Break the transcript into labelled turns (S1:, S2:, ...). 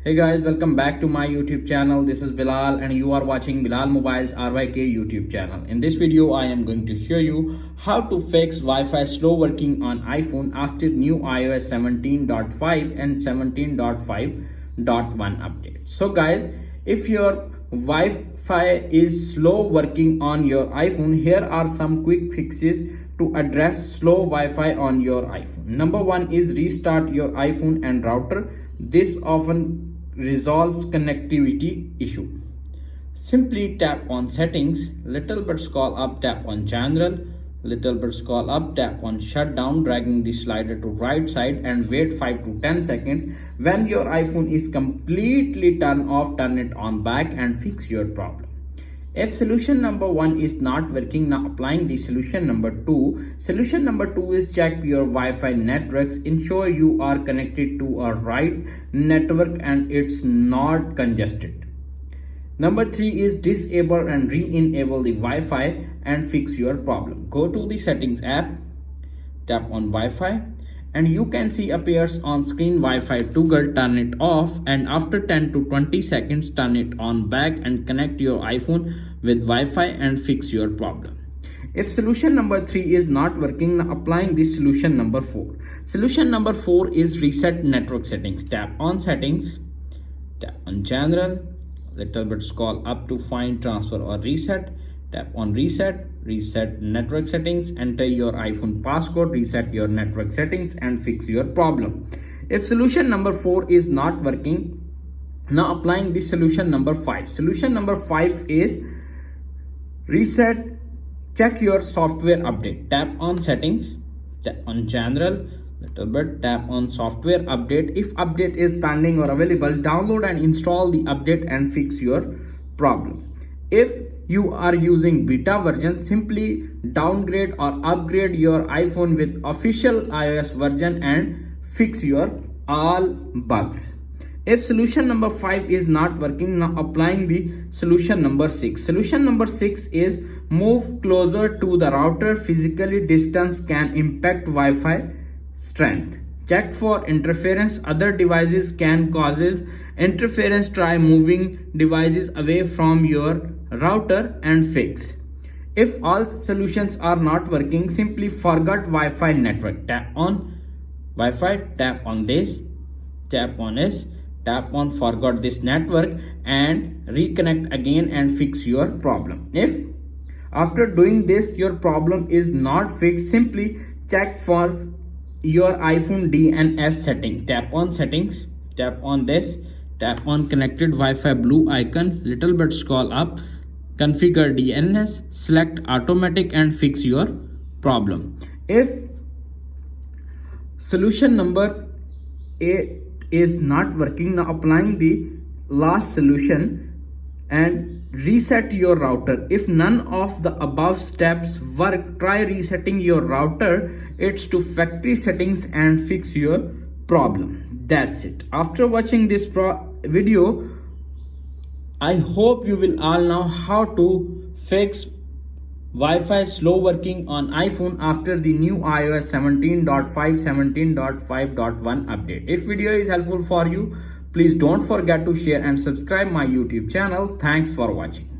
S1: Hey guys, welcome back to my YouTube channel. This is Bilal and you are watching Bilal Mobile's RYK YouTube channel. In this video, I am going to show you how to fix Wi-Fi slow working on iPhone after new iOS 17.5 and 17.5.1 update. So guys, if your Wi-Fi is slow working on your iPhone, here are some quick fixes to address slow Wi-Fi on your iPhone. Number one is restart your iPhone and router. This often resolves connectivity issue. Simply tap on settings, little bit scroll up, tap on general, little bit scroll up, tap on shutdown, dragging the slider to right side and wait 5 to 10 seconds. When your iPhone is completely turned off, turn it on back and fix your problem. If solution number 1 is not working, now applying the solution number 2. Solution number 2 is check your Wi-Fi networks. Ensure you are connected to a right network and it's not congested. Number 3 is disable and re-enable the Wi-Fi and fix your problem. Go to the settings app, tap on Wi-Fi, and you can see appears on screen Wi-Fi toggle. Turn it off and after 10 to 20 seconds turn it on back and connect your iPhone with Wi-Fi and fix your problem. If solution number 3 is not working, now applying this solution number 4. Solution number 4 is reset network settings. Tap on settings, tap on general, little bit scroll up to find transfer or reset. Tap on reset, reset network settings, enter your iPhone passcode, reset your network settings and fix your problem. If solution number 4 is not working, now applying this solution number 5. Solution number 5 is reset, check your software update. Tap on settings, tap on general, little bit, tap on software update. If update is pending or available, download and install the update and fix your problem. If you are using beta version, simply downgrade or upgrade your iPhone with official iOS version and fix your all bugs. If solution number 5 is not working, now applying the solution number 6. Solution number 6 is move closer to the router. Physically distance can impact Wi-Fi strength. Check for interference. Other devices can cause interference. Try moving devices away from your router and fix. If all solutions are not working, simply forget Wi-Fi network. Tap on Wi-Fi, tap on this, tap on this, tap on forgot this network and reconnect again and fix your problem. If after doing this your problem is not fixed, simply check for your iPhone DNS setting. Tap on settings, tap on this, tap on connected Wi-Fi blue icon, little bit scroll up, configure DNS, select automatic and fix your problem. If solution number 8 is not working, now applying the last solution and reset your router. If none of the above steps work, try resetting your router. It's to factory settings and fix your problem. That's it. After watching this video, I hope you will all know how to fix Wi-Fi slow working on iPhone after the new iOS 17.5 17.5.1 update. If video is helpful for you, please don't forget to share and subscribe my YouTube channel. Thanks for watching.